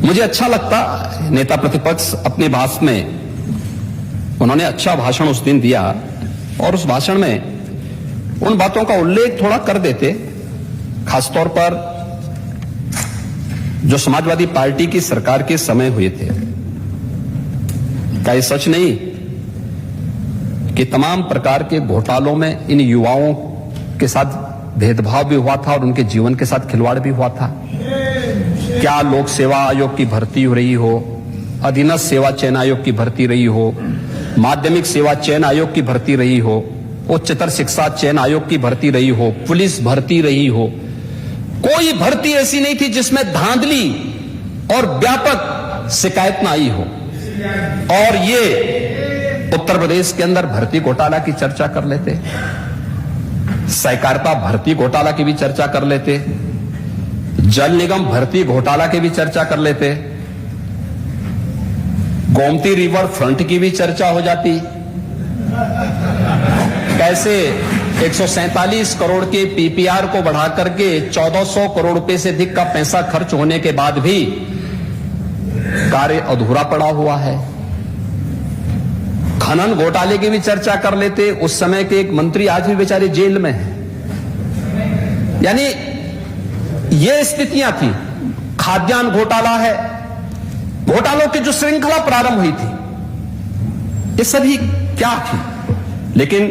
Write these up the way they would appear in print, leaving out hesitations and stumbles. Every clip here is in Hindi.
मुझे अच्छा लगता, नेता प्रतिपक्ष अपने भाषण में उन्होंने अच्छा भाषण उस दिन दिया और उस भाषण में उन बातों का उल्लेख थोड़ा कर देते, खासतौर पर जो समाजवादी पार्टी की सरकार के समय हुए थे। क्या ये सच नहीं कि तमाम प्रकार के घोटालों में इन युवाओं के साथ भेदभाव भी हुआ था और उनके जीवन के साथ खिलवाड़ भी हुआ था? क्या लोक सेवा आयोग की भर्ती हो रही हो, अधीनस्थ सेवा चयन आयोग की भर्ती रही हो, माध्यमिक सेवा चयन आयोग की भर्ती रही हो, उच्चतर शिक्षा चयन आयोग की भर्ती रही हो, पुलिस भर्ती रही हो, कोई भर्ती ऐसी नहीं थी जिसमें धांधली और व्यापक शिकायत ना आई हो। और ये उत्तर प्रदेश के अंदर भर्ती घोटाला की चर्चा कर लेते, सहकारिता भर्ती घोटाला की भी चर्चा कर लेते, जल निगम भर्ती घोटाला की भी चर्चा कर लेते, गोमती रिवर फ्रंट की भी चर्चा हो जाती। कैसे 147 करोड़ के पीपीआर को बढ़ाकर के 1400 करोड़ रुपए से अधिक का पैसा खर्च होने के बाद भी कार्य अधूरा पड़ा हुआ है। खनन घोटाले की भी चर्चा कर लेते, उस समय के एक मंत्री आज भी बेचारे जेल में हैं। यानी ये स्थितियां थी। खाद्यान्न घोटाला है, घोटालों की जो श्रृंखला प्रारंभ हुई थी, ये सभी क्या थी? लेकिन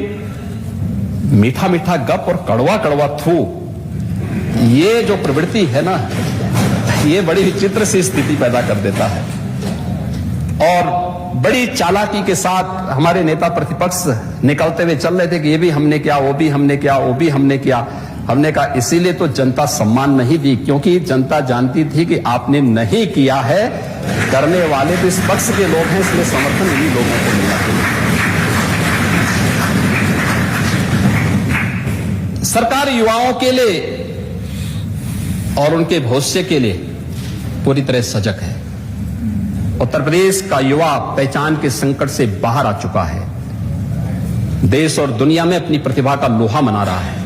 मीठा मीठा गप और कड़वा कड़वा थू, ये जो प्रवृत्ति है ना, ये बड़ी विचित्र सी स्थिति पैदा कर देता है। और बड़ी चालाकी के साथ हमारे नेता प्रतिपक्ष निकलते हुए चल रहे थे कि ये भी हमने किया, वो भी हमने किया, वो भी हमने किया। हमने कहा इसीलिए तो जनता सम्मान नहीं दी, क्योंकि जनता जानती थी कि आपने नहीं किया है, करने वाले तो इस पक्ष के लोग हैं, इसलिए समर्थन इन्हीं लोगों को मिला। सरकार युवाओं के लिए और उनके भविष्य के लिए पूरी तरह सजग है। उत्तर प्रदेश का युवा पहचान के संकट से बाहर आ चुका है, देश और दुनिया में अपनी प्रतिभा का लोहा मना रहा है।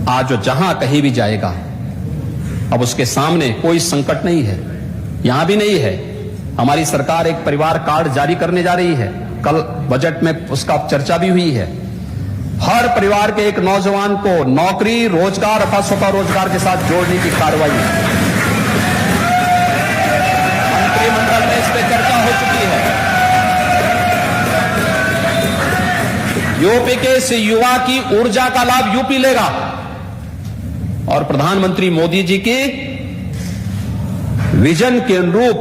आज वो जहां कहीं भी जाएगा, अब उसके सामने कोई संकट नहीं है, यहां भी नहीं है। हमारी सरकार एक परिवार कार्ड जारी करने जा रही है, कल बजट में उसका चर्चा भी हुई है। हर परिवार के एक नौजवान को नौकरी, रोजगार अथवा स्वतः रोजगार के साथ जोड़ने की कार्रवाई मंत्रिमंडल में इस पर चर्चा हो चुकी है। यूपी के इस युवा की ऊर्जा का लाभ यूपी लेगा और प्रधानमंत्री मोदी जी के विजन के अनुरूप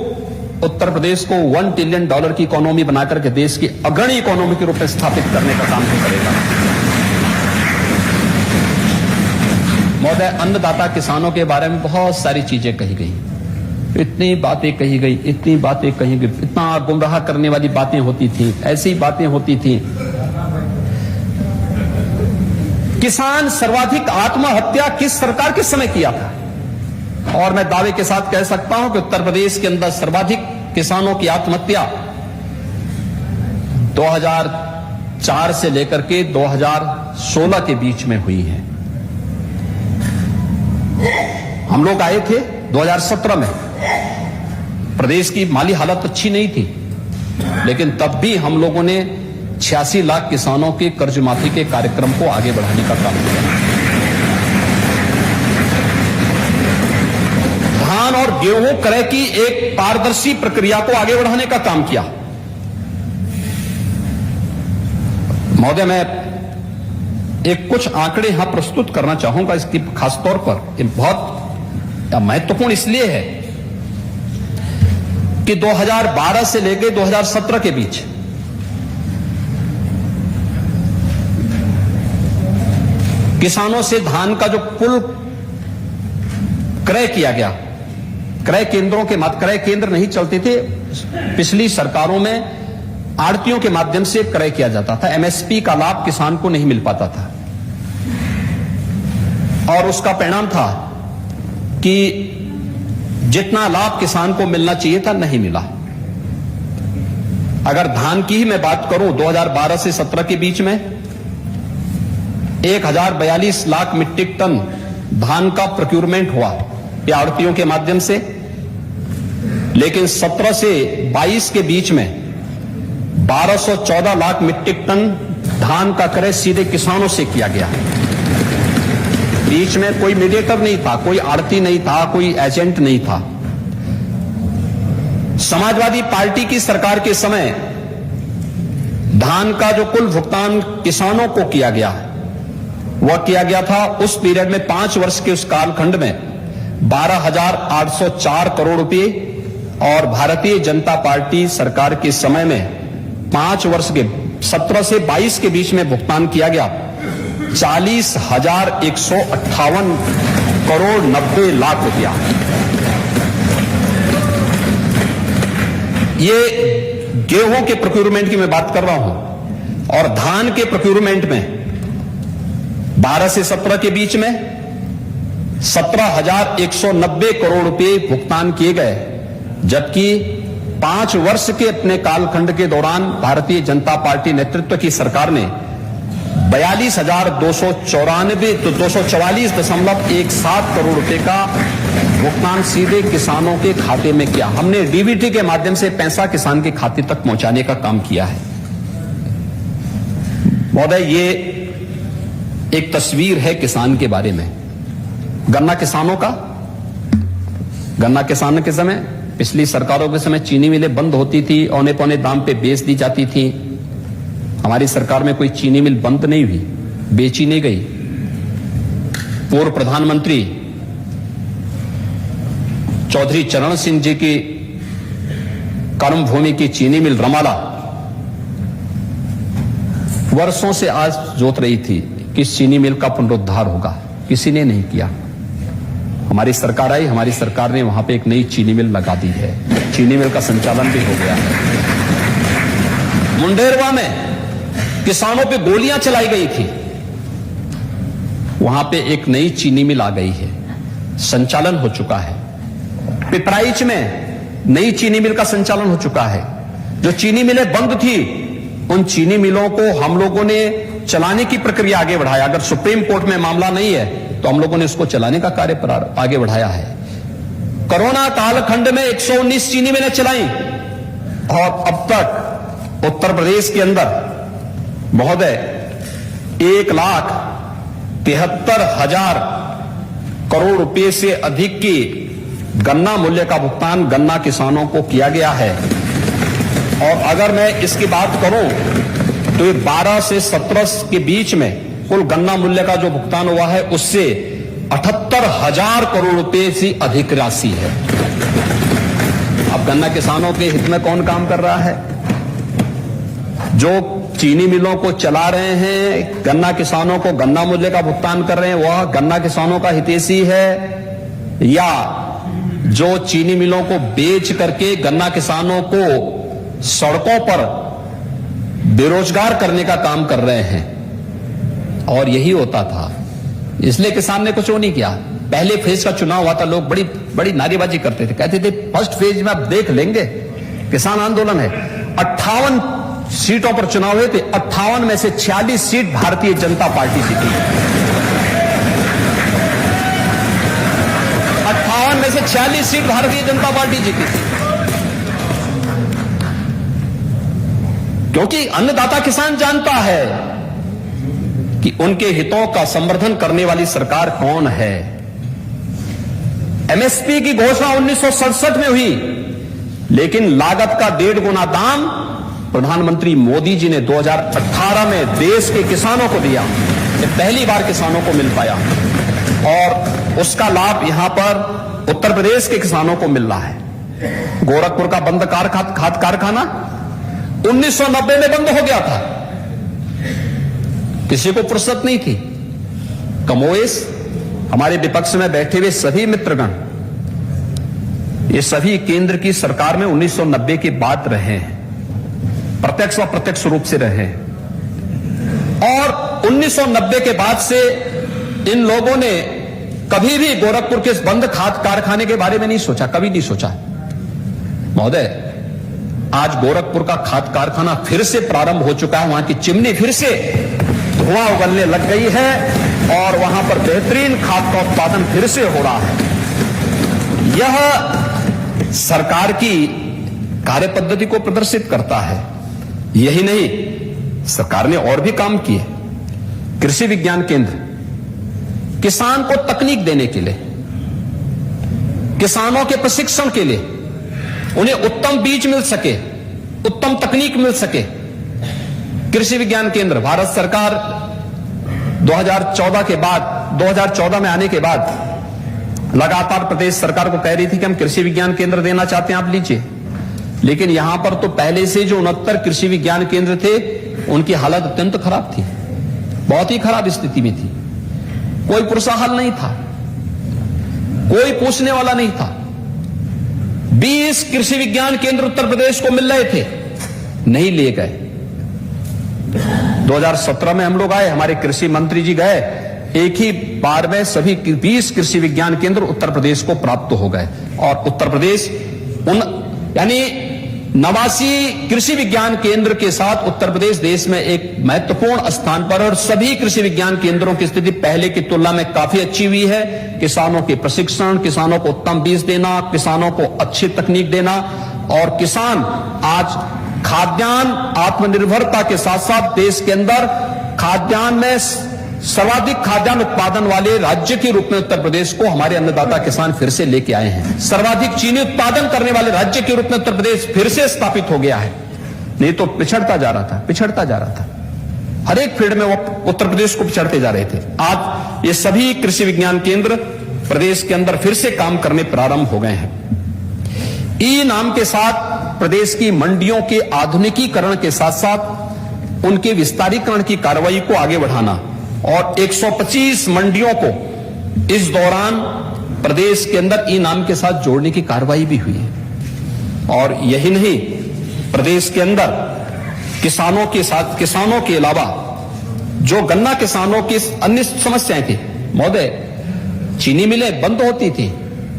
उत्तर प्रदेश को $1 ट्रिलियन की इकोनॉमी बनाकर के देश की अग्रणी इकोनॉमी के रूप में स्थापित करने का काम करेगा। महोदय, अन्नदाता किसानों के बारे में बहुत सारी चीजें कही गई, इतनी बातें कही गई, इतनी बातें कही गई, इतना गुमराह करने वाली बातें होती थी, ऐसी बातें होती थी। किसान सर्वाधिक आत्महत्या किस सरकार के समय किया था? और मैं दावे के साथ कह सकता हूं कि उत्तर प्रदेश के अंदर सर्वाधिक किसानों की आत्महत्या 2004 से लेकर के 2016 के बीच में हुई है। हम लोग आए थे 2017 में, प्रदेश की माली हालत अच्छी नहीं थी, लेकिन तब भी हम लोगों ने 86 लाख किसानों के कर्ज माफी के कार्यक्रम को आगे बढ़ाने का काम किया। धान और गेहूं क्रय की एक पारदर्शी प्रक्रिया को आगे बढ़ाने का काम किया। महोदय, मैं एक कुछ आंकड़े यहां प्रस्तुत करना चाहूंगा, इसकी खासतौर पर ये बहुत महत्वपूर्ण इसलिए है कि 2012 से लेकर 2017 के बीच किसानों से धान का जो कुल क्रय किया गया, क्रय केंद्रों के क्रय केंद्र नहीं चलते थे, पिछली सरकारों में आड़तियों के माध्यम से क्रय किया जाता था, एमएसपी का लाभ किसान को नहीं मिल पाता था और उसका परिणाम था कि जितना लाभ किसान को मिलना चाहिए था नहीं मिला। अगर धान की ही मैं बात करूं, 2012 से 17 के बीच में 1042 लाख मीट्रिक टन धान का प्रोक्यूरमेंट हुआ आड़तियों के माध्यम से, लेकिन 17 से 22 के बीच में 1214 लाख मीट्रिक टन धान का क्रय सीधे किसानों से किया गया। बीच में कोई मीडिएटर नहीं था, कोई आड़ती नहीं था, कोई एजेंट नहीं था। समाजवादी पार्टी की सरकार के समय धान का जो कुल भुगतान किसानों को किया गया वह किया गया था उस पीरियड में 5 वर्ष के उस कालखंड में 12,804 करोड़ रुपए, और भारतीय जनता पार्टी सरकार के समय में 5 वर्ष के 17 से 22 के बीच में भुगतान किया गया 40,158 करोड़ 90 लाख रुपया। ये गेहूं के प्रोक्यूरमेंट की मैं बात कर रहा हूं, और धान के प्रोक्यूरमेंट में 12 से 17 के बीच में 17,190 करोड़ रुपए भुगतान किए गए, जबकि 5 वर्ष के अपने कालखंड के दौरान भारतीय जनता पार्टी नेतृत्व की सरकार ने 244,17 करोड़ रुपए का भुगतान सीधे किसानों के खाते में किया। हमने डीबीटी के माध्यम से पैसा किसान के खाते तक पहुंचाने का काम किया है। महोदय, ये एक तस्वीर है किसान के बारे में। गन्ना किसानों का, गन्ना किसानों के समय, पिछली सरकारों के समय चीनी मिलें बंद होती थी, औने पौने दाम पे बेच दी जाती थी। हमारी सरकार में कोई चीनी मिल बंद नहीं हुई, बेची नहीं गई। पूर्व प्रधानमंत्री चौधरी चरण सिंह जी की कर्मभूमि की चीनी मिल रमाला वर्षों से आज जोत रही थी कि चीनी मिल का पुनरुद्धार होगा, किसी ने नहीं किया। हमारी सरकार आई, हमारी सरकार ने वहां पे एक नई चीनी मिल लगा दी है, चीनी मिल का संचालन भी हो गया है। मुंडेरवा में किसानों पे गोलियां चलाई गई थी, वहां पे एक नई चीनी मिल आ गई है, संचालन हो चुका है। पिपराइच में नई चीनी मिल का संचालन हो चुका है। जो चीनी मिलें बंद थी, उन चीनी मिलों को हम लोगों ने चलाने की प्रक्रिया आगे बढ़ाया। अगर सुप्रीम कोर्ट में मामला नहीं है तो हम लोगों ने इसको चलाने का कार्य आगे बढ़ाया है। कोरोना कालखंड में 119 चीनी मिलें चलाई, और अब तक उत्तर प्रदेश के अंदर महोदय 1,73,000 करोड़ रुपए से अधिक की गन्ना मूल्य का भुगतान गन्ना किसानों को किया गया है। और अगर मैं इसकी बात करूं तो ये 12 से 17 के बीच में कुल गन्ना मूल्य का जो भुगतान हुआ है उससे 78,000 करोड़ रुपए से अधिक राशि है। अब गन्ना किसानों के हित में कौन काम कर रहा है? जो चीनी मिलों को चला रहे हैं, गन्ना किसानों को गन्ना मूल्य का भुगतान कर रहे हैं, वह गन्ना किसानों का हितैषी है, या जो चीनी मिलों को बेच करके गन्ना किसानों को सड़कों पर बेरोजगार करने का काम कर रहे हैं? और यही होता था, इसलिए किसान ने कुछ वो नहीं किया। पहले फेज का चुनाव हुआ था, लोग बड़ी बड़ी नारेबाजी करते थे, कहते थे फर्स्ट फेज में आप देख लेंगे, किसान आंदोलन है। 58 सीटों पर चुनाव हुए थे, 58 में से 46 सीट भारतीय जनता पार्टी जीती। 58 में से 46 सीट भारतीय जनता पार्टी जीती थी, क्योंकि अन्नदाता किसान जानता है कि उनके हितों का संवर्धन करने वाली सरकार कौन है। एमएसपी की घोषणा 1967 में हुई, लेकिन लागत का 1.5 गुना दाम प्रधानमंत्री मोदी जी ने 2018 में देश के किसानों को दिया। ये पहली बार किसानों को मिल पाया, और उसका लाभ यहां पर उत्तर प्रदेश के किसानों को मिल रहा है। गोरखपुर का बंद खाद कारखाना 1990 में बंद हो गया था, किसी को फुर्सत नहीं थी। कमोएश हमारे विपक्ष में बैठे हुए सभी मित्रगण, ये सभी केंद्र की सरकार में 1990 के बाद रहे हैं, प्रत्यक्ष व अप्रत्यक्ष रूप से रहे हैं। और 1990 के बाद से इन लोगों ने कभी भी गोरखपुर के बंद खाद कारखाने के बारे में नहीं सोचा, कभी नहीं सोचा। महोदय, आज गोरखपुर का खाद कारखाना फिर से प्रारंभ हो चुका है, वहां की चिमनी फिर से धुआं उगलने लग गई है, और वहां पर बेहतरीन खाद का उत्पादन फिर से हो रहा है। यह सरकार की कार्य पद्धति को प्रदर्शित करता है। यही नहीं, सरकार ने और भी काम किए। कृषि विज्ञान केंद्र किसान को तकनीक देने के लिए, किसानों के प्रशिक्षण के लिए, उन्हें उत्तम बीज मिल सके, उत्तम तकनीक मिल सके। कृषि विज्ञान केंद्र भारत सरकार 2014 में आने के बाद लगातार प्रदेश सरकार को कह रही थी कि हम कृषि विज्ञान केंद्र देना चाहते हैं, आप लीजिए। लेकिन यहां पर तो पहले से जो 69 कृषि विज्ञान केंद्र थे, उनकी हालत अत्यंत खराब थी, बहुत ही खराब स्थिति में थी। कोई पुरसाहल नहीं था, कोई पूछने वाला नहीं था। 20 कृषि विज्ञान केंद्र उत्तर प्रदेश को मिल रहे थे, नहीं लिए गए। 2017 में हम लोग आए, हमारे कृषि मंत्री जी गए, एक ही बार में सभी 20 कृषि विज्ञान केंद्र उत्तर प्रदेश को प्राप्त हो गए। और उत्तर प्रदेश यानी 89 कृषि विज्ञान केंद्र के साथ उत्तर प्रदेश देश में एक महत्वपूर्ण स्थान पर, और सभी कृषि विज्ञान केंद्रों की स्थिति पहले की तुलना में काफी अच्छी हुई है। किसानों के प्रशिक्षण, किसानों को उत्तम बीज देना, किसानों को अच्छी तकनीक देना, और किसान आज खाद्यान्न आत्मनिर्भरता के साथ साथ देश के अंदर खाद्यान्न में सर्वाधिक खाद्यान्न उत्पादन वाले राज्य के रूप में उत्तर प्रदेश को हमारे अन्नदाता किसान फिर से लेके आए हैं। सर्वाधिक चीनी उत्पादन करने वाले राज्य के रूप में उत्तर प्रदेश फिर से स्थापित हो गया है। नहीं तो पिछड़ता जा रहा था। हर एक फील्ड में वो उत्तर प्रदेश को पिछड़ते जा रहे थे। आज ये सभी कृषि विज्ञान केंद्र प्रदेश के अंदर फिर से काम करने प्रारंभ हो गए हैं। ई नाम के साथ प्रदेश की मंडियों के आधुनिकीकरण के साथ साथ उनके विस्तारीकरण की कार्रवाई को आगे बढ़ाना, और 125 मंडियों को इस दौरान प्रदेश के अंदर ई नाम के साथ जोड़ने की कार्रवाई भी हुई है। और यही नहीं, प्रदेश के अंदर किसानों के अलावा जो गन्ना किसानों की अन्य समस्याएं थी, महोदय, चीनी मिलें बंद होती थी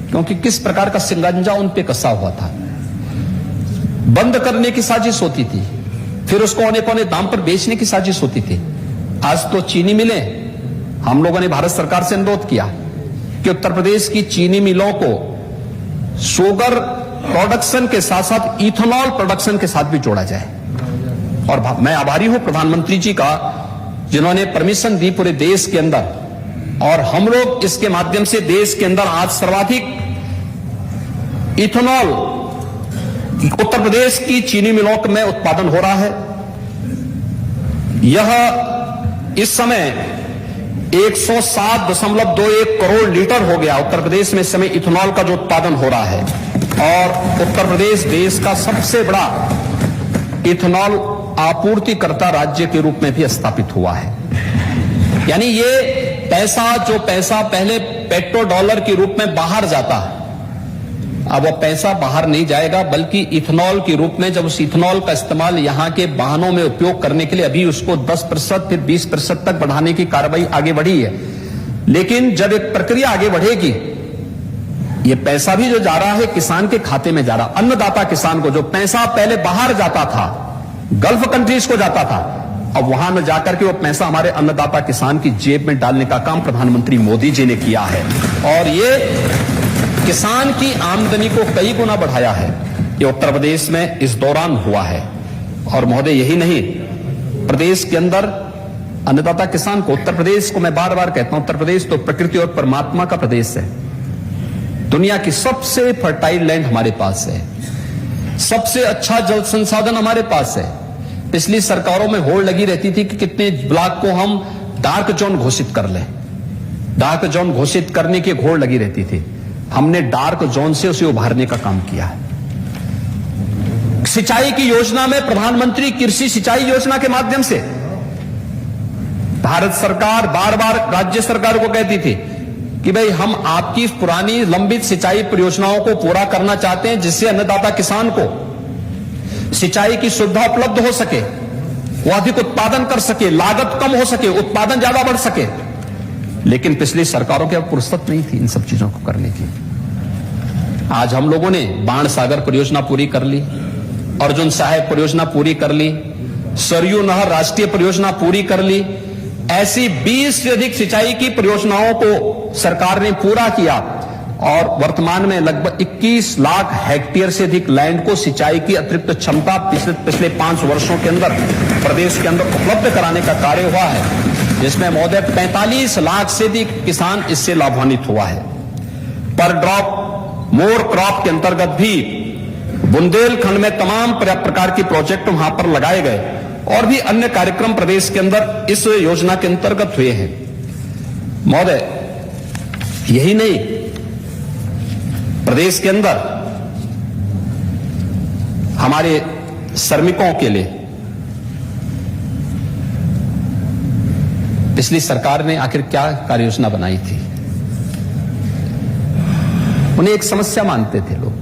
क्योंकि किस प्रकार का सिंगंजा उन पे कसा हुआ था, बंद करने की साजिश होती थी, फिर उसको औने पौने दाम पर बेचने की साजिश होती थी। आज तो चीनी मिलें, हम लोगों ने भारत सरकार से अनुरोध किया कि उत्तर प्रदेश की चीनी मिलों को शुगर प्रोडक्शन के साथ साथ इथेनॉल प्रोडक्शन के साथ भी जोड़ा जाए। और मैं आभारी हूं प्रधानमंत्री जी का, जिन्होंने परमिशन दी पूरे देश के अंदर, और हम लोग इसके माध्यम से देश के अंदर आज सर्वाधिक इथेनॉल उत्तर प्रदेश की चीनी मिलों में उत्पादन हो रहा है। यह इस समय 107.21 करोड़ लीटर हो गया। उत्तर प्रदेश में इस समय इथेनॉल का जो उत्पादन हो रहा है, और उत्तर प्रदेश देश का सबसे बड़ा इथेनॉल आपूर्तिकर्ता राज्य के रूप में भी स्थापित हुआ है। यानी ये जो पैसा पहले पेट्रो डॉलर के रूप में बाहर जाता है, अब वो पैसा बाहर नहीं जाएगा, बल्कि इथेनॉल के रूप में, जब उस इथेनॉल का इस्तेमाल यहां के वाहनों में उपयोग करने के लिए अभी उसको 10% फिर 20% तक बढ़ाने की कार्रवाई आगे बढ़ी है। लेकिन जब एक प्रक्रिया आगे बढ़ेगी, ये पैसा भी जो जा रहा है किसान के खाते में जा रहा, अन्नदाता किसान को जो पैसा पहले बाहर जाता था, गल्फ कंट्रीज को जाता था, अब वहां न जाकर के वो पैसा हमारे अन्नदाता किसान की जेब में डालने का काम प्रधानमंत्री मोदी जी ने किया है, और ये किसान की आमदनी को कई गुना बढ़ाया है। ये उत्तर प्रदेश में इस दौरान हुआ है। और महोदय, यही नहीं, प्रदेश के अंदर अन्नदाता किसान को, उत्तर प्रदेश को मैं बार बार कहता हूं, उत्तर प्रदेश तो प्रकृति और परमात्मा का प्रदेश है। दुनिया की सबसे फर्टाइल लैंड हमारे पास है, सबसे अच्छा जल संसाधन हमारे पास है। पिछली सरकारों में होड़ लगी रहती थी कि कितने ब्लॉक को हम डार्क जोन घोषित कर लें, डार्क जोन घोषित करने की होड़ लगी रहती थी। हमने डार्क जोन से उसे उभारने का काम किया है। सिंचाई की योजना में प्रधानमंत्री कृषि सिंचाई योजना के माध्यम से भारत सरकार बार बार राज्य सरकार को कहती थी कि भाई हम आपकी पुरानी लंबित सिंचाई परियोजनाओं को पूरा करना चाहते हैं, जिससे अन्नदाता किसान को सिंचाई की सुविधा उपलब्ध हो सके, वो अधिक उत्पादन कर सके, लागत कम हो सके, उत्पादन ज्यादा बढ़ सके। लेकिन पिछली सरकारों की अब फुर्सत नहीं थी इन सब चीजों को करने की। आज हम लोगों ने बाण सागर परियोजना पूरी कर ली, अर्जुन सहायक परियोजना पूरी कर ली, सरयू नहर राष्ट्रीय परियोजना पूरी कर ली। ऐसी 20 से अधिक सिंचाई की परियोजनाओं को सरकार ने पूरा किया, और वर्तमान में लगभग 21 लाख हेक्टेयर से अधिक लैंड को सिंचाई की अतिरिक्त क्षमता पिछले 5 वर्षों के अंदर प्रदेश के अंदर उपलब्ध कराने का कार्य हुआ है, जिसमें महोदय 45 लाख से अधिक किसान इससे लाभान्वित हुआ है। पर ड्रॉप मोर क्रॉप के अंतर्गत भी बुंदेलखंड में तमाम प्रकार के प्रोजेक्ट वहां पर लगाए गए और भी अन्य कार्यक्रम प्रदेश के अंदर इस योजना के अंतर्गत हुए हैं। महोदय, यही नहीं, प्रदेश के अंदर हमारे श्रमिकों के लिए पिछली सरकार ने आखिर क्या कार्य योजना बनाई थी? उन्हें एक समस्या मानते थे लोग,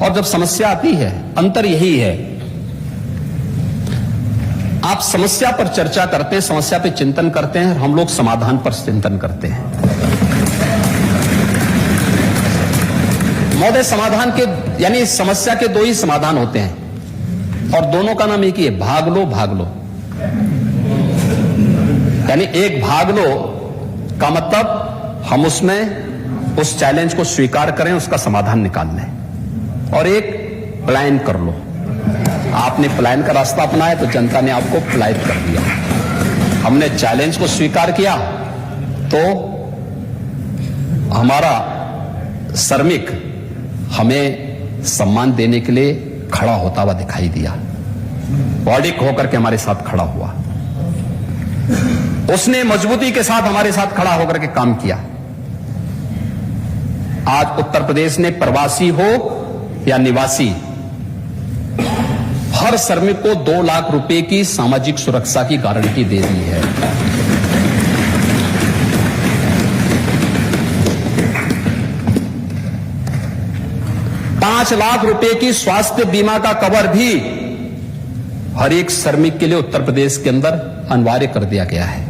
और जब समस्या आती है, अंतर यही है, आप समस्या पर चर्चा करते हैं, समस्या पे चिंतन करते हैं, हम लोग समाधान पर चिंतन करते हैं। महोदय, समाधान के यानी समस्या के 2 ही समाधान होते हैं और दोनों का नाम एक ही है, भाग लो भाग लो। यानी एक भाग लो का मतलब हम उसमें उस चैलेंज को स्वीकार करें, उसका समाधान निकाल लें, और एक प्लान कर लो। आपने प्लान का रास्ता अपनाया तो जनता ने आपको पलायित कर दिया। हमने चैलेंज को स्वीकार किया तो हमारा श्रमिक हमें सम्मान देने के लिए खड़ा होता हुआ दिखाई दिया, बॉडी होकर के हमारे साथ खड़ा हुआ। उसने मजबूती के साथ हमारे साथ खड़ा होकर के काम किया। आज उत्तर प्रदेश ने प्रवासी हो या निवासी, हर श्रमिक को 2 लाख रुपए की सामाजिक सुरक्षा की गारंटी दे दी है। $5 लाख रुपए की स्वास्थ्य बीमा का कवर भी हर एक श्रमिक के लिए उत्तर प्रदेश के अंदर अनिवार्य कर दिया गया है।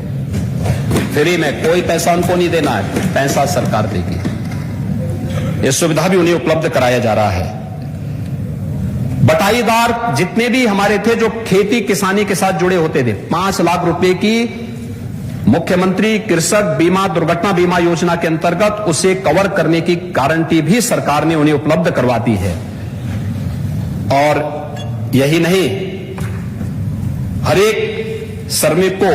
फ्री में, कोई पैसा उनको नहीं देना है, पैसा सरकार देगी। यह सुविधा भी उन्हें उपलब्ध कराया जा रहा है। बटाईदार जितने भी हमारे थे जो खेती किसानी के साथ जुड़े होते थे, 5 लाख रुपए की मुख्यमंत्री कृषक बीमा दुर्घटना बीमा योजना के अंतर्गत उसे कवर करने की गारंटी भी सरकार ने उन्हें उपलब्ध करवा दी है। और यही नहीं, हर एक श्रमिक को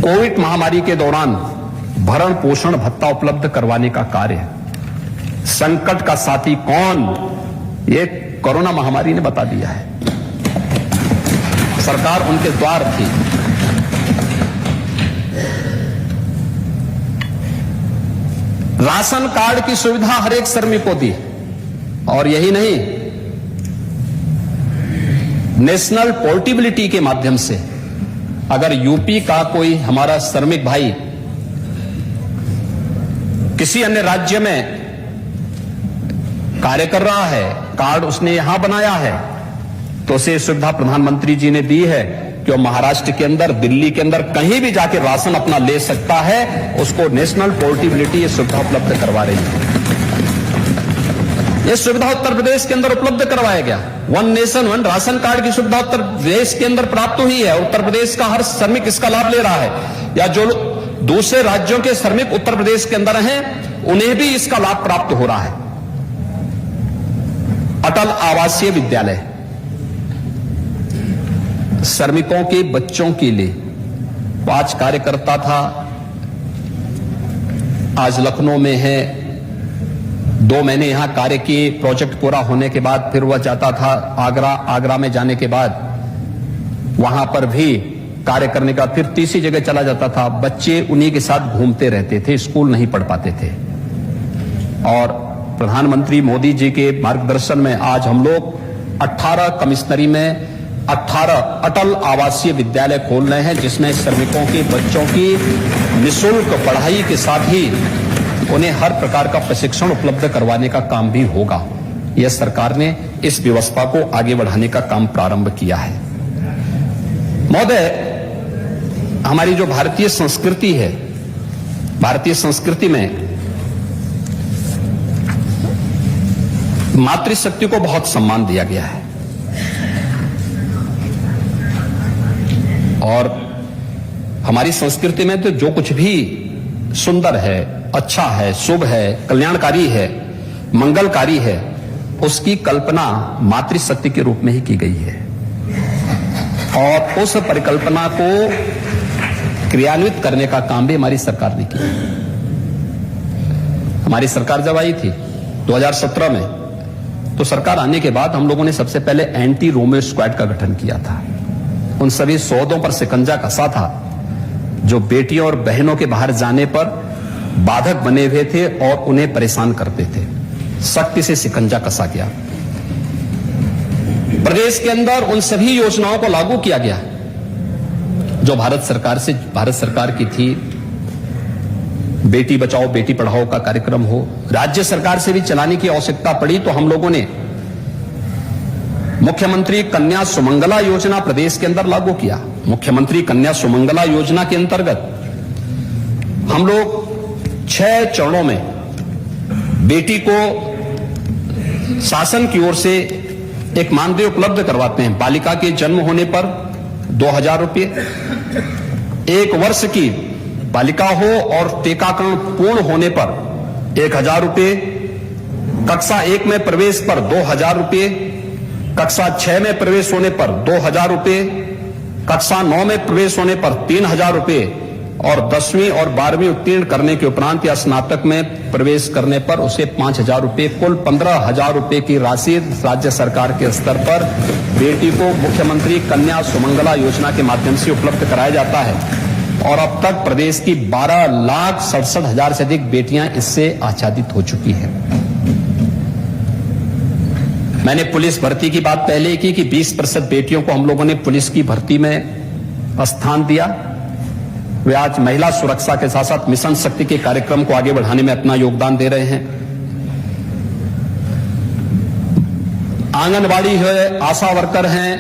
कोविड महामारी के दौरान भरण पोषण भत्ता उपलब्ध करवाने का कार्य, संकट का साथी कौन, ये कोरोना महामारी ने बता दिया है। सरकार उनके द्वार थी। राशन कार्ड की सुविधा हर एक श्रमिक को दी। और यही नहीं, नेशनल पोर्टेबिलिटी के माध्यम से अगर यूपी का कोई हमारा श्रमिक भाई किसी अन्य राज्य में कार्य कर रहा है, कार्ड उसने यहां बनाया है, तो उसे सुविधा प्रधानमंत्री जी ने दी है कि वो महाराष्ट्र के अंदर, दिल्ली के अंदर कहीं भी जाकर राशन अपना ले सकता है। उसको नेशनल पोर्टेबिलिटी ये सुविधा उपलब्ध करवा रही है। यह सुविधा उत्तर प्रदेश के अंदर उपलब्ध करवाया गया। 1 नेशन 1 राशन कार्ड की सुविधा उत्तर प्रदेश के अंदर प्राप्त हुई है। उत्तर प्रदेश का हर श्रमिक इसका लाभ ले रहा है, या जो दूसरे राज्यों के श्रमिक उत्तर प्रदेश के अंदर हैं उन्हें भी इसका लाभ प्राप्त हो रहा है। अटल आवासीय विद्यालय श्रमिकों के बच्चों के लिए 5 कार्यकर्ता था, आज लखनऊ में है। 2 महीने यहां कार्य किए, प्रोजेक्ट पूरा होने के बाद फिर वह जाता था आगरा में जाने के बाद वहां पर भी कार्य करने का, फिर तीसरी जगह चला जाता था। बच्चे उन्हीं के साथ घूमते रहते थे, स्कूल नहीं पढ़ पाते थे। और प्रधानमंत्री मोदी जी के मार्गदर्शन में आज हम लोग 18 कमिश्नरी में 18 अटल आवासीय विद्यालय खोल रहे हैं, जिसमें श्रमिकों के बच्चों की निःशुल्क पढ़ाई के साथ ही उन्हें हर प्रकार का प्रशिक्षण उपलब्ध करवाने का काम भी होगा। यह सरकार ने इस व्यवस्था को आगे बढ़ाने का काम प्रारंभ किया है। महोदय, हमारी जो भारतीय संस्कृति है, भारतीय संस्कृति में मातृशक्ति को बहुत सम्मान दिया गया है। और हमारी संस्कृति में तो जो कुछ भी सुंदर है, अच्छा है, शुभ है, कल्याणकारी है, मंगलकारी है, उसकी कल्पना मातृशक्ति के रूप में ही की गई है और उस परिकल्पना को क्रियान्वित करने का काम भी हमारी सरकार ने किया। हमारी सरकार जब आई थी 2017 में, तो सरकार आने के बाद हम लोगों ने सबसे पहले एंटी रोमियो स्क्वाड का गठन किया था। उन सभी सौदों पर शिकंजा कसा था जो बेटियों और बहनों के बाहर जाने पर बाधक बने हुए थे और उन्हें परेशान करते थे। सख्ती से शिकंजा कसा गया। प्रदेश के अंदर उन सभी योजनाओं को लागू किया गया जो भारत सरकार की थी। बेटी बचाओ बेटी पढ़ाओ का कार्यक्रम हो, राज्य सरकार से भी चलाने की आवश्यकता पड़ी तो हम लोगों ने मुख्यमंत्री कन्या सुमंगला योजना प्रदेश के अंदर लागू किया। मुख्यमंत्री कन्या सुमंगला योजना के अंतर्गत हम लोग 6 चरणों में बेटी को शासन की ओर से एक मानदेय उपलब्ध करवाते हैं। बालिका के जन्म होने पर 2000 रुपये, 1 वर्ष की बालिका हो और टीकाकरण पूर्ण होने पर 1000 रुपये, कक्षा 1 में प्रवेश पर 2000 रुपये, कक्षा 6 में प्रवेश होने पर 2000 रुपये, कक्षा 9 में प्रवेश होने पर 3000 रुपये और 10वीं और 12वीं उत्तीर्ण करने के उपरांत या स्नातक में प्रवेश करने पर उसे 5000 रुपये, कुल 15000 रुपये की राशि राज्य सरकार के स्तर पर बेटी को मुख्यमंत्री कन्या सुमंगला योजना के माध्यम से उपलब्ध कराया जाता है। और अब तक प्रदेश की 12,67,000 से अधिक बेटियां इससे आच्छादित हो चुकी हैं। मैंने पुलिस भर्ती की बात पहले ही की कि 20% बेटियों को हम लोगों ने पुलिस की भर्ती में स्थान दिया। वे आज महिला सुरक्षा के साथ साथ मिशन शक्ति के कार्यक्रम को आगे बढ़ाने में अपना योगदान दे रहे हैं। आंगनबाड़ी है, आशा वर्कर हैं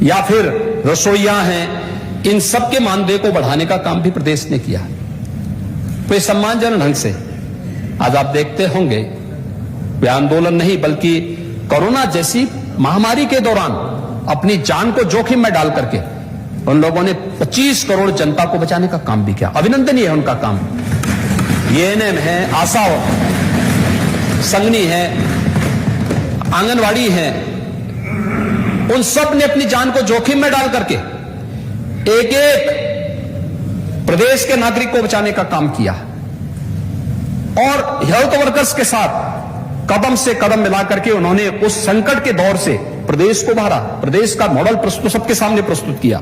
या फिर रसोइया हैं, इन सबके मानदेय को बढ़ाने का काम भी प्रदेश ने किया। कोई सम्मानजनक ढंग से आज आप देखते होंगे, वे आंदोलन नहीं बल्कि कोरोना जैसी महामारी के दौरान अपनी जान को जोखिम में डाल करके उन लोगों ने 25 करोड़ जनता को बचाने का काम भी किया। अभिनंदनीय है उनका काम। एएनएम है, आशा संगनी है, आंगनवाड़ी है, उन सब ने अपनी जान को जोखिम में डाल करके एक एक प्रदेश के नागरिक को बचाने का काम किया और हेल्थ वर्कर्स के साथ कदम से कदम मिला करके उन्होंने उस संकट के दौर से प्रदेश को बाहर, प्रदेश का मॉडल प्रस्तुत सबके सामने प्रस्तुत किया।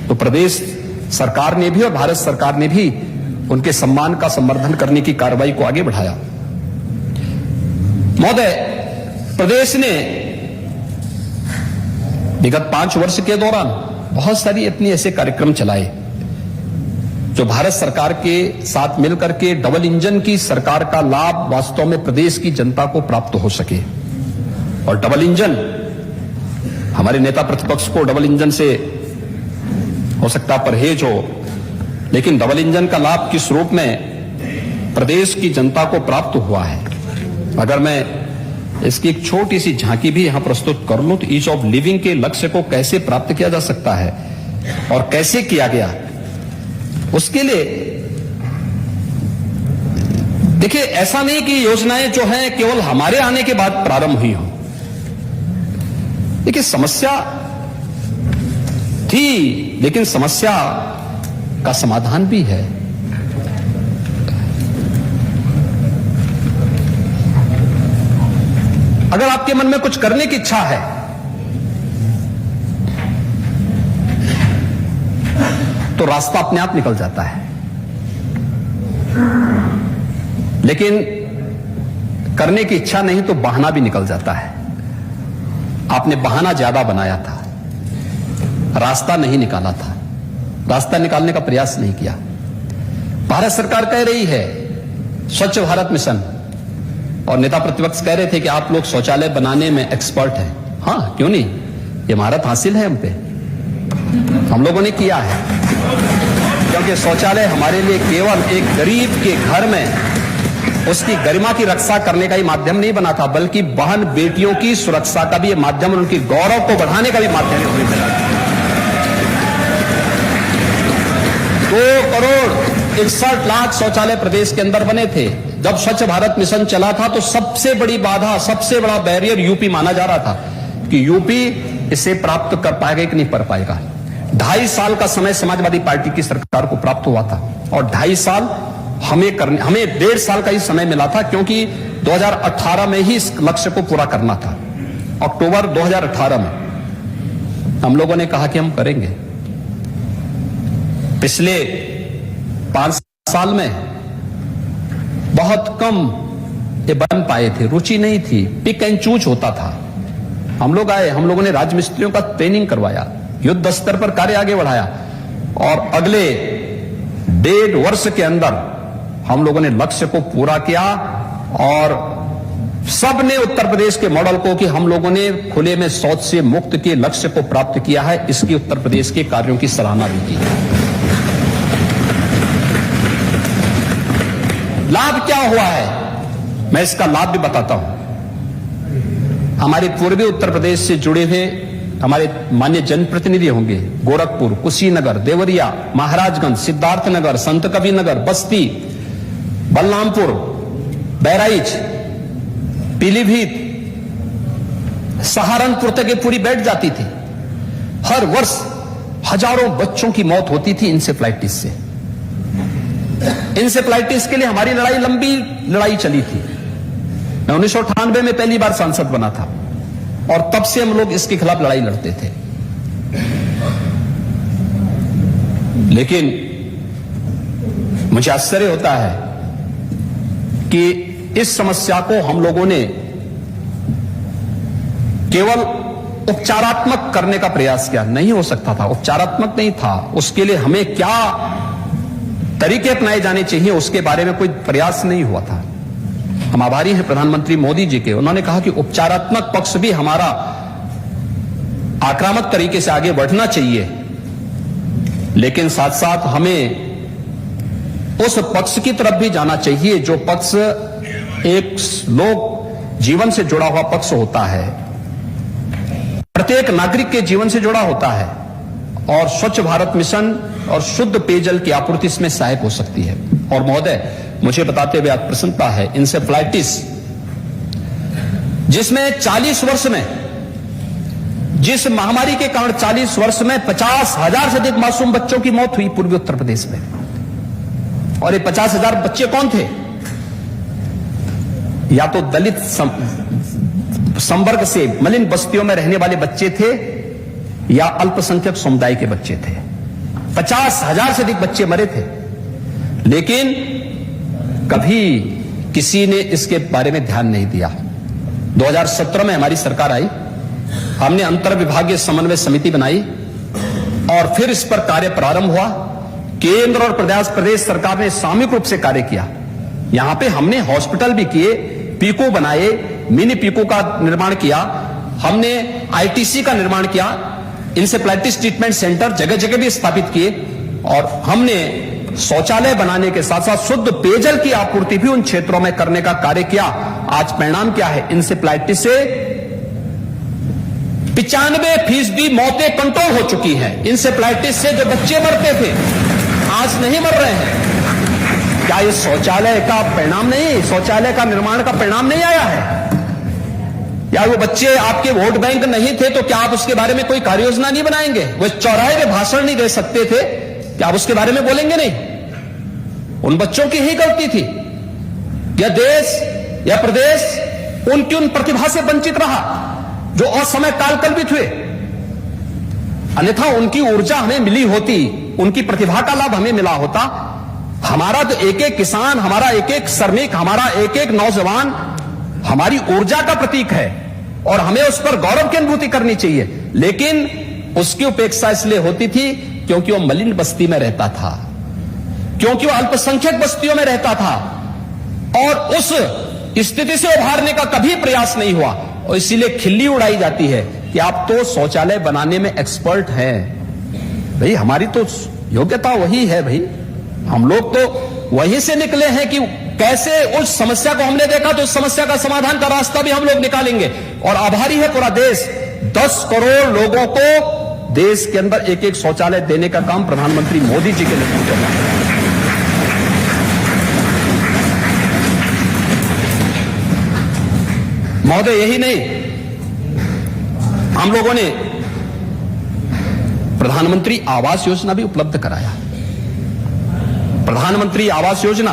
तो प्रदेश सरकार ने भी और भारत सरकार ने भी उनके सम्मान का संवर्धन करने की कार्रवाई को आगे बढ़ाया। महोदय, प्रदेश ने विगत 5 वर्ष के दौरान बहुत सारी अपने ऐसे कार्यक्रम चलाए जो भारत सरकार के साथ मिलकर के डबल इंजन की सरकार का लाभ वास्तव में प्रदेश की जनता को प्राप्त हो सके। और डबल इंजन, हमारे नेता प्रतिपक्ष को डबल इंजन से हो सकता परहेज हो, लेकिन डबल इंजन का लाभ किस रूप में प्रदेश की जनता को प्राप्त हुआ है, अगर मैं इसकी एक छोटी सी झांकी भी यहां प्रस्तुत कर लूं तो ईज ऑफ लिविंग के लक्ष्य को कैसे प्राप्त किया जा सकता है और कैसे किया गया, उसके लिए देखिए, ऐसा नहीं कि योजनाएं जो हैं केवल हमारे आने के बाद प्रारंभ हुई हो। देखिए, समस्या थी लेकिन समस्या का समाधान भी है। अगर आपके मन में कुछ करने की इच्छा है तो रास्ता अपने आप निकल जाता है, लेकिन करने की इच्छा नहीं तो बहाना भी निकल जाता है। आपने बहाना ज्यादा बनाया था, रास्ता नहीं निकाला था, रास्ता निकालने का प्रयास नहीं किया। भारत सरकार कह रही है स्वच्छ भारत मिशन, और नेता प्रतिपक्ष कह रहे थे कि आप लोग शौचालय बनाने में एक्सपर्ट हैं। हां, क्यों नहीं, ये महारत हासिल है हम पे, हम लोगों ने किया है। क्योंकि शौचालय हमारे लिए केवल एक गरीब के घर में उसकी गरिमा की रक्षा करने का ही माध्यम नहीं बना था, बल्कि बहन बेटियों की सुरक्षा का भी ये माध्यम, उनकी गौरव को बढ़ाने का भी माध्यम हमें मिला। 2,61,00,000 शौचालय प्रदेश के अंदर बने थे। जब स्वच्छ भारत मिशन चला था तो सबसे बड़ी बाधा, सबसे बड़ा बैरियर यूपी माना जा रहा था कि यूपी इसे प्राप्त कर पाएगा कि नहीं कर पाएगा। 2.5 साल का समय समाजवादी पार्टी की सरकार को प्राप्त हुआ था और 2.5 साल हमें 1.5 साल का ही समय मिला था, क्योंकि 2018 में ही इस लक्ष्य को पूरा करना था। अक्टूबर 2018 में हम लोगों ने कहा कि हम करेंगे। पिछले 5 साल में बहुत कम ये बन पाए थे, रुचि नहीं थी, पिक एंड चूज होता था। हम लोग आए, हम लोगों ने राजमिस्त्रियों का ट्रेनिंग करवाया, युद्ध स्तर पर कार्य आगे बढ़ाया और अगले 1.5 वर्ष के अंदर हम लोगों ने लक्ष्य को पूरा किया और सबने उत्तर प्रदेश के मॉडल को कि हम लोगों ने खुले में शौच से मुक्त के लक्ष्य को प्राप्त किया है, इसकी उत्तर प्रदेश के कार्यों की सराहना भी की। लाभ क्या हुआ है, मैं इसका लाभ भी बताता हूं। हमारे पूर्वी उत्तर प्रदेश से जुड़े हुए हमारे मान्य जनप्रतिनिधि होंगे, गोरखपुर, कुशीनगर, देवरिया, महाराजगंज, सिद्धार्थनगर, संत कबीर नगर, बस्ती, बलरामपुर, बहराइच, पीलीभीत, सहारनपुर तक ये पूरी बैठ जाती थी। हर वर्ष हजारों बच्चों की मौत होती थी इंसेफ्लाइटिस से। इंसेफ्लाइटिस के लिए हमारी लंबी लड़ाई चली थी। मैं 1998 में पहली बार सांसद बना था और तब से हम लोग इसके खिलाफ लड़ाई लड़ते थे। लेकिन मुझे आश्चर्य होता है कि इस समस्या को हम लोगों ने केवल उपचारात्मक करने का प्रयास किया। नहीं हो सकता था, उपचारात्मक नहीं था। उसके लिए हमें क्या तरीके अपनाए जाने चाहिए उसके बारे में कोई प्रयास नहीं हुआ था। हम आभारी हैं प्रधानमंत्री मोदी जी के, उन्होंने कहा कि उपचारात्मक पक्ष भी हमारा आक्रामक तरीके से आगे बढ़ना चाहिए, लेकिन साथ साथ हमें उस पक्ष की तरफ भी जाना चाहिए जो पक्ष एक लोक जीवन से जुड़ा हुआ पक्ष होता है, प्रत्येक नागरिक के जीवन से जुड़ा होता है और स्वच्छ भारत मिशन और शुद्ध पेयजल की आपूर्ति इसमें सहायक हो सकती है। और महोदय, मुझे बताते हुए आज प्रसन्नता है, इंसेफ्लाइटिस जिसमें 40 वर्ष में, जिस महामारी के कारण 40 वर्ष में 50,000 से अधिक मासूम बच्चों की मौत हुई पूर्वी उत्तर प्रदेश में। और ये 50,000 बच्चे कौन थे? या तो दलित संवर्ग से मलिन बस्तियों में रहने वाले बच्चे थे या अल्पसंख्यक समुदाय के बच्चे थे। 50,000 से अधिक बच्चे मरे थे, लेकिन कभी किसी ने इसके बारे में ध्यान नहीं दिया। 2017 में हमारी सरकार आई, हमने अंतर विभागीय समन्वय समिति बनाई और फिर इस पर कार्य प्रारंभ हुआ। केंद्र और प्रदेश सरकार ने सामूहिक रूप से कार्य किया। यहां पे हमने हॉस्पिटल भी किए, पीको बनाए, मिनी पीको का निर्माण किया, हमने आईटीसी का निर्माण किया, इंसेफ्लाइटिस ट्रीटमेंट सेंटर जगह जगह भी स्थापित किए और हमने शौचालय बनाने के साथ साथ शुद्ध पेयजल की आपूर्ति भी उन क्षेत्रों में करने का कार्य किया। आज परिणाम क्या है? इंसेफ्लाइटिस से 95% मौतें कंट्रोल हो चुकी हैं। इंसेफ्लाइटिस से जो बच्चे मरते थे आज नहीं मर रहे हैं। क्या ये शौचालय का परिणाम नहीं, शौचालय का निर्माण का परिणाम नहीं आया है? या वो बच्चे आपके वोट बैंक नहीं थे तो क्या आप उसके बारे में कोई कार्य योजना नहीं बनाएंगे? वो चौराहे पे भाषण नहीं दे सकते थे, क्या आप उसके बारे में बोलेंगे नहीं? उन बच्चों की ही गलती थी या देश या प्रदेश उनकी उन प्रतिभा से वंचित रहा जो असमय कालकल्पित हुए? अन्यथा उनकी ऊर्जा हमें मिली होती, उनकी प्रतिभा का लाभ हमें मिला होता। हमारा तो एक एक किसान, हमारा एक एक श्रमिक, हमारा एक एक नौजवान हमारी ऊर्जा का प्रतीक है और हमें उस पर गौरव की अनुभूति करनी चाहिए। लेकिन उसकी उपेक्षा इसलिए होती थी क्योंकि वो मलिन बस्ती में रहता था, क्योंकि वो अल्पसंख्यक बस्तियों में रहता था और उस स्थिति से उभारने का कभी प्रयास नहीं हुआ। और इसीलिए खिल्ली उड़ाई जाती है कि आप तो शौचालय बनाने में एक्सपर्ट हैं। भाई हमारी तो योग्यता वही है, भाई हम लोग तो वहीं से निकले हैं कि कैसे उस समस्या को हमने देखा तो उस समस्या का समाधान का रास्ता भी हम लोग निकालेंगे। और आभारी है पूरा देश, 10 करोड़ लोगों को देश के अंदर एक एक शौचालय देने का काम प्रधानमंत्री मोदी जी के नेतृत्व में है। महोदय, यही नहीं, हम लोगों ने प्रधानमंत्री आवास योजना भी उपलब्ध कराया। प्रधानमंत्री आवास योजना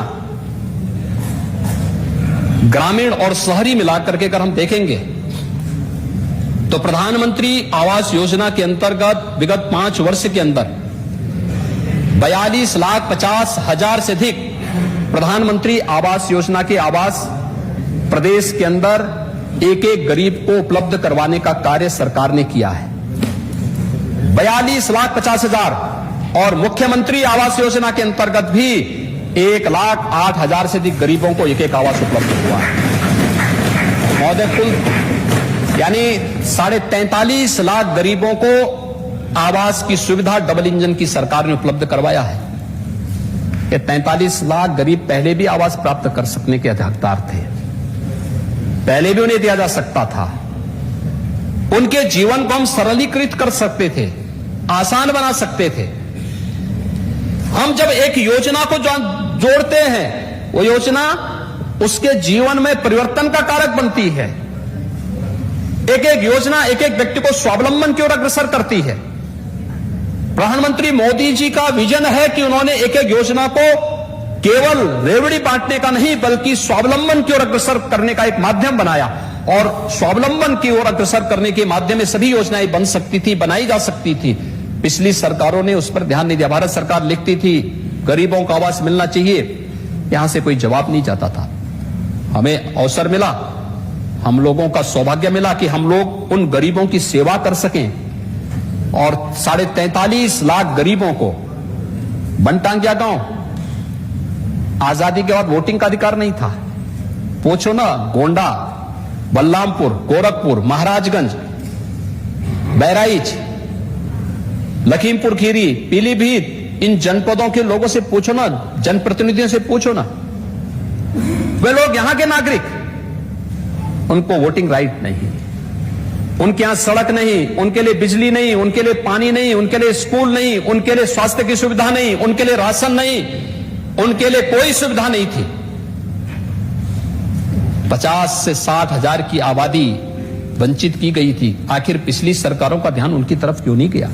ग्रामीण और शहरी मिलाकर के अगर हम देखेंगे तो प्रधानमंत्री आवास योजना के अंतर्गत विगत 5 वर्ष के अंदर 42,50,000 से अधिक प्रधानमंत्री आवास योजना के आवास प्रदेश के अंदर एक एक गरीब को उपलब्ध करवाने का कार्य सरकार ने किया है। 42,50,000 और मुख्यमंत्री आवास योजना के अंतर्गत भी 1,08,000 से अधिक गरीबों को एक एक आवास उपलब्ध हुआ है। महोदय, कुल यानी 43.5 लाख गरीबों को आवास की सुविधा डबल इंजन की सरकार ने उपलब्ध करवाया है। ये 43 लाख गरीब पहले भी आवास प्राप्त कर सकने के हकदार थे, पहले भी उन्हें दिया जा सकता था। उनके जीवन को हम सरलीकृत कर सकते थे, आसान बना सकते थे। हम जब एक योजना को जोड़ते हैं, वो योजना उसके जीवन में परिवर्तन का कारक बनती है। एक एक योजना एक एक व्यक्ति को स्वावलंबन की ओर अग्रसर करती है। प्रधानमंत्री मोदी जी का विजन है कि उन्होंने एक एक योजना को केवल रेवड़ी बांटने का नहीं बल्कि स्वावलंबन की ओर अग्रसर करने का एक माध्यम बनाया। और स्वावलंबन की ओर अग्रसर करने के माध्यम में सभी योजनाएं बन सकती थी, बनाई जा सकती थी। पिछली सरकारों ने उस पर ध्यान नहीं दिया। भारत सरकार लिखती थी गरीबों को आवास मिलना चाहिए, यहां से कोई जवाब नहीं जाता था। हमें अवसर मिला, हम लोगों का सौभाग्य मिला कि हम लोग उन गरीबों की सेवा कर सकें और 43.5 लाख गरीबों को बनटांगिया गांव, आजादी के बाद वोटिंग का अधिकार नहीं था। पूछो ना, गोंडा, बलरामपुर, गोरखपुर, महाराजगंज, बहराइच, लखीमपुर खीरी, पीलीभीत, इन जनपदों के लोगों से पूछो ना, जनप्रतिनिधियों से पूछो ना, वे लोग यहां के नागरिक, उनको वोटिंग राइट नहीं, उनके यहां सड़क नहीं, उनके लिए बिजली नहीं, उनके लिए पानी नहीं, उनके लिए स्कूल नहीं, उनके लिए स्वास्थ्य की सुविधा नहीं, उनके लिए राशन नहीं, उनके लिए कोई सुविधा नहीं थी। 50 से 60 हजार की आबादी वंचित की गई थी। आखिर पिछली सरकारों का ध्यान उनकी तरफ क्यों नहीं गया?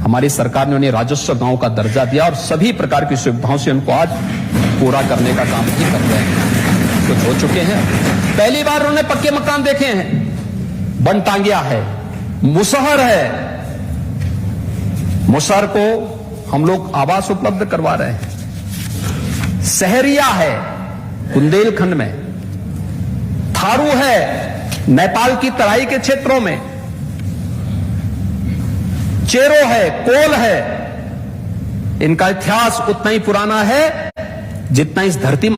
हमारी सरकार ने उन्हें राजस्व गांव का दर्जा दिया और सभी प्रकार की सुविधाओं से उनको आज पूरा करने का काम भी कर रहे हैं। कुछ हो चुके हैं। पहली बार उन्होंने पक्के मकान देखे हैं। बनटांगिया है, मुसहर है, मुसहर को हम लोग आवास उपलब्ध करवा रहे हैं। सहरिया है बुंदेलखंड में, थारू है नेपाल की तराई के क्षेत्रों में, चेरो है, कोल है। इनका इतिहास उतना ही पुराना है जितना इस धरती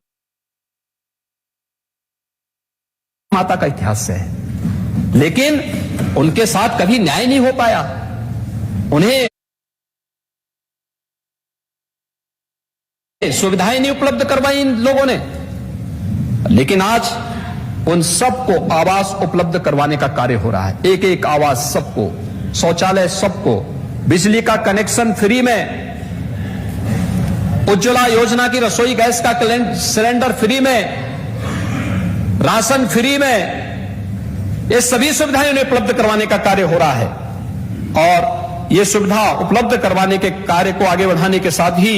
माता का इतिहास है, लेकिन उनके साथ कभी न्याय नहीं हो पाया। उन्हें सुविधाएं नहीं उपलब्ध करवाई इन लोगों ने, लेकिन आज उन सबको आवास उपलब्ध करवाने का कार्य हो रहा है। एक एक आवास सबको, शौचालय सबको, बिजली का कनेक्शन फ्री में, उज्ज्वला योजना की रसोई गैस का सिलेंडर फ्री में, राशन फ्री में, ये सभी सुविधाएं उन्हें उपलब्ध करवाने का कार्य हो रहा है। और ये सुविधा उपलब्ध करवाने के कार्य को आगे बढ़ाने के साथ ही